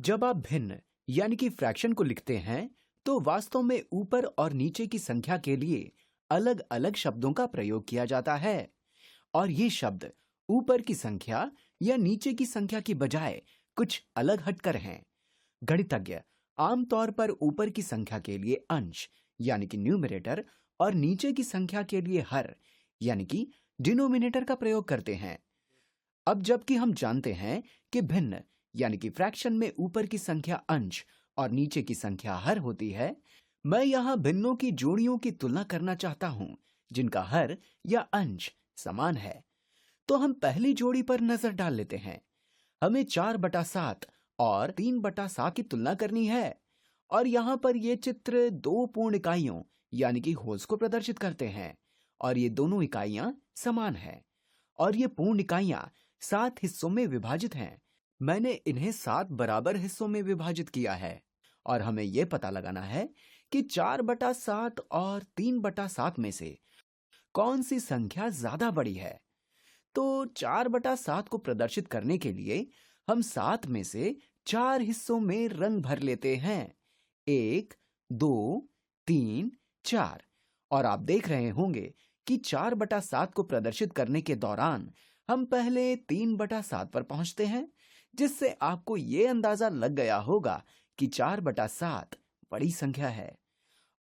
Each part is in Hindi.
जब आप भिन्न यानी कि फ्रैक्शन को लिखते हैं तो वास्तव में ऊपर और नीचे की संख्या के लिए अलग अलग शब्दों का प्रयोग किया जाता है और ये शब्द ऊपर की संख्या या नीचे की संख्या की बजाय कुछ अलग हटकर हैं। गणितज्ञ आमतौर पर ऊपर की संख्या के लिए अंश यानी कि न्यूमरेटर और नीचे की संख्या के लिए हर यानी कि डिनोमिनेटर का प्रयोग करते हैं। अब जबकि हम जानते हैं कि भिन्न यानी कि फ्रैक्शन में ऊपर की संख्या अंश और नीचे की संख्या हर होती है, मैं यहां भिन्नों की जोड़ियों की तुलना करना चाहता हूं जिनका हर या अंश समान है। तो हम पहली जोड़ी पर नजर डाल लेते हैं। हमें 4/7 और 3/7 की तुलना करनी है और यहाँ पर ये चित्र दो पूर्ण इकाइयों यानी कि होल्स को प्रदर्शित करते हैं और ये दोनों इकाइयां समान हैं और ये पूर्ण इकाइयां 7 हिस्सों में विभाजित हैं। मैंने इन्हें 7 बराबर हिस्सों में विभाजित किया है और हमें यह पता लगाना है कि 4/7 और 3/7 में से कौन सी संख्या ज्यादा बड़ी है। तो 4/7 को प्रदर्शित करने के लिए हम 7 में से 4 हिस्सों में रंग भर लेते हैं, 1, 2, 3, 4। और आप देख रहे होंगे कि 4/7 को प्रदर्शित करने के दौरान हम पहले 3/7 पर पहुंचते हैं, जिससे आपको ये अंदाजा लग गया होगा कि 4/7 बड़ी संख्या है।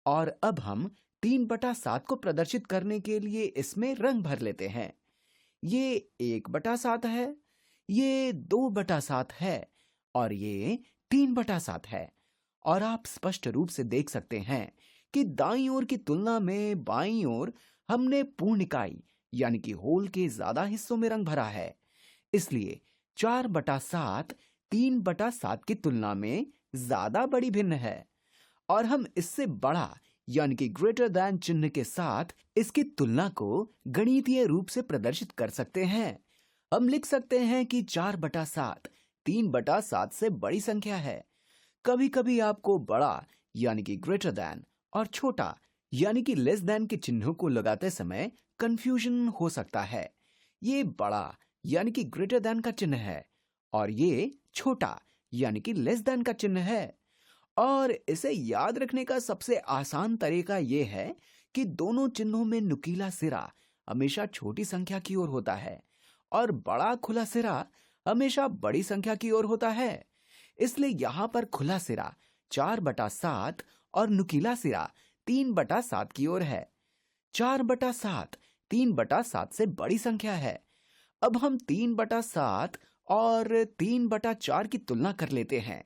और अब हम 3/7 को प्रदर्शित करने के लिए इसमें रंग भर लेते हैं। ये 1/7 है, ये 2/7 है और ये 3/7 है। और आप स्पष्ट रूप से देख सकते हैं कि दाईं ओर की तुलना में बाईं ओर हमने पूर्ण इकाई यानी कि होल के ज्यादा हिस्सों में रंग भरा है। इसलिए 4/7 3/7 की तुलना में ज्यादा बड़ी भिन्न है और हम इससे बड़ा यानी कि ग्रेटर दैन चिन्ह के साथ इसकी तुलना को गणितीय रूप से प्रदर्शित कर सकते हैं। हम लिख सकते हैं कि 4/7 3/7 से बड़ी संख्या है। कभी कभी आपको बड़ा यानी कि ग्रेटर दैन और छोटा यानी कि लेस दैन के चिन्हों को लगाते समय कंफ्यूजन हो सकता है। ये बड़ा यानी कि ग्रेटर दैन का चिन्ह है और ये छोटा यानी कि लेस दैन का चिन्ह है। और इसे याद रखने का सबसे आसान तरीका यह है कि दोनों चिन्हों में नुकीला सिरा हमेशा छोटी संख्या की ओर होता है और बड़ा खुला सिरा हमेशा बड़ी संख्या की ओर होता है। इसलिए यहां पर खुला सिरा 4/7 और नुकीला सिरा 3/7 की ओर है। 4/7 3/7 से बड़ी संख्या है। अब हम 3/7 और 3/4 की तुलना कर लेते हैं।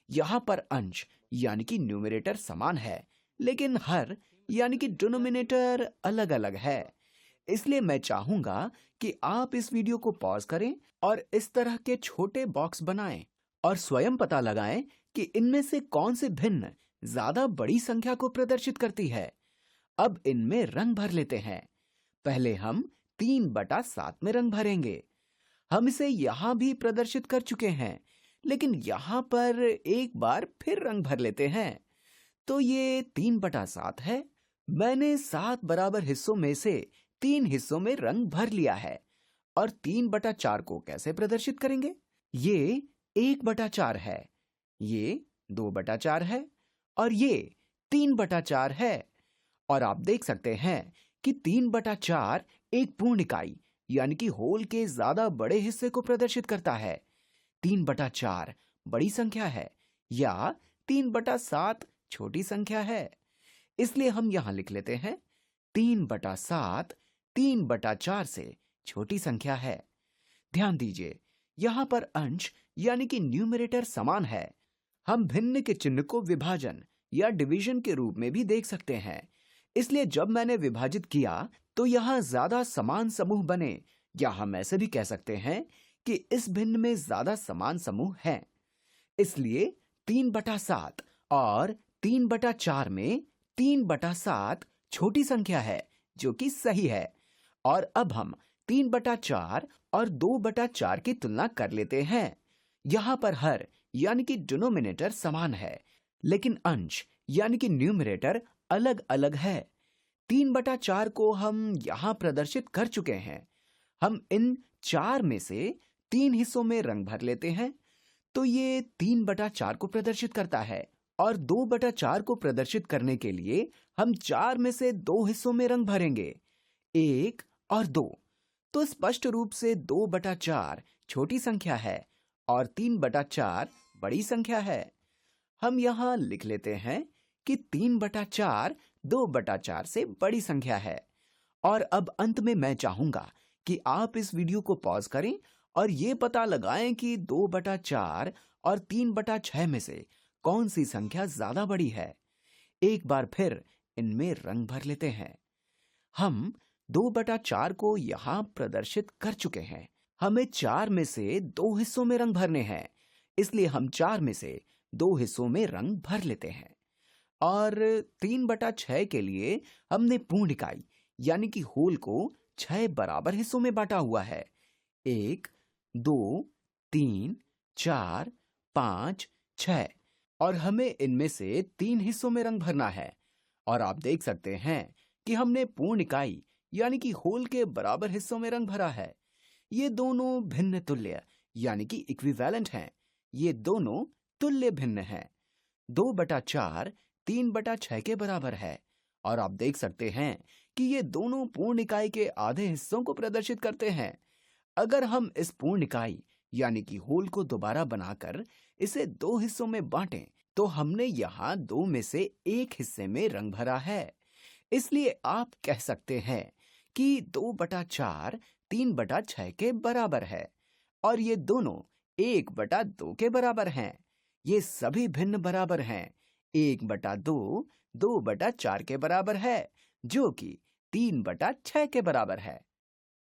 यहां पर अंश यानी कि न्यूमरेटर समान है, लेकिन हर यानी कि डिनोमिनेटर अलग अलग है। इसलिए मैं चाहूंगा कि आप इस वीडियो को पॉज करें और इस तरह के छोटे बॉक्स बनाएं और स्वयं पता लगाएं कि इनमें से कौन से भिन्न ज्यादा बड़ी संख्या को प्रदर्शित करती है। अब इनमें रंग भर लेते हैं। पहले हम 3/7 में रंग भरेंगे। हम इसे यहां भी प्रदर्शित कर चुके हैं, लेकिन यहां पर एक बार फिर रंग भर लेते हैं। तो ये 3/7 है। मैंने 7 बराबर हिस्सों में से 3 हिस्सों में रंग भर लिया है। और 3/4 को कैसे प्रदर्शित करेंगे? ये 1/4 है, ये 2/4 है और ये 3/4 है। और आप देख सकते हैं कि 3/4 एक पूर्ण इकाई यानी कि होल के ज्यादा बड़े हिस्से को प्रदर्शित करता है। 3/4 बड़ी संख्या है या 3/7 छोटी संख्या है। इसलिए हम यहां लिख लेते हैं 3/7 3/4 से छोटी संख्या है। ध्यान दीजिए, यहां पर अंश यानी कि न्यूमरेटर समान है। हम भिन्न के चिन्ह को विभाजन या डिवीजन के रूप में भी देख सकते हैं। इसलिए जब मैंने विभाजित किया तो यहां ज्यादा समान समूह बने, या हम ऐसे भी कह सकते हैं कि इस भिन्न में ज्यादा समान समूह हैं। इसलिए 3/7 और 3/4 में 3/7 छोटी संख्या है, जो कि सही है। और अब हम 3/4 और 2/4 की तुलना कर लेते हैं। यहां पर हर यानी कि डिनोमिनेटर समान है, लेकिन अंश यानी कि न्यूमरेटर अलग अलग है। 3/4 को हम यहां प्रदर्शित कर चुके हैं। हम इन 4 में से 3 हिस्सों में रंग भर लेते हैं। तो ये 3/4 को प्रदर्शित करता है। और 2/4 को प्रदर्शित करने के लिए हम 4 में से 2 हिस्सों में रंग भरेंगे, 1 और 2। तो स्पष्ट रूप से 2/4 छोटी संख्या है और 3/4 बड़ी संख्या है। हम यहाँ लिख लेते हैं कि 3/4 2/4 से बड़ी संख्या है। और अब अंत में मैं चाहूंगा कि आप इस वीडियो को पॉज करें और ये पता लगाएं कि 2/4 और 3/6 में से कौन सी संख्या ज्यादा बड़ी है। एक बार फिर इनमें रंग भर लेते हैं। हम 2/4 को यहाँ प्रदर्शित कर चुके हैं। हमें 4 में से 2 हिस्सों में रंग भरने हैं, इसलिए हम 4 में से 2 हिस्सों में रंग भर लेते हैं। और 3/6 के लिए हमने पूर्ण इकाई यानी कि होल को 6 बराबर हिस्सों में बांटा हुआ है, 1 2 3 4 5 6। और हमें इनमें से 3 हिस्सों में रंग भरना है। और आप देख सकते हैं कि हमने पूर्ण इकाई यानी कि होल के बराबर हिस्सों में रंग भरा है। ये दोनों भिन्न तुल्य यानी कि इक्विवेलेंट हैं। ये दोनों तुल्य भिन्न हैं। 2/4 3/6 के बराबर है। और आप देख सकते हैं कि ये दोनों पूर्ण इकाई के आधे हिस्सों को प्रदर्शित करते हैं। अगर हम इस पूर्ण इकाई यानी कि होल को दोबारा बनाकर इसे 2 हिस्सों में बांटें, तो हमने यहाँ 2 में से 1 हिस्से में रंग भरा है। इसलिए आप कह सकते हैं कि 2/4 3/6 के बराबर है और ये दोनों 1/2 के बराबर हैं। ये सभी भिन्न बराबर हैं। 1/2 2/4 के बराबर है, जो कि 3/6 के बराबर है।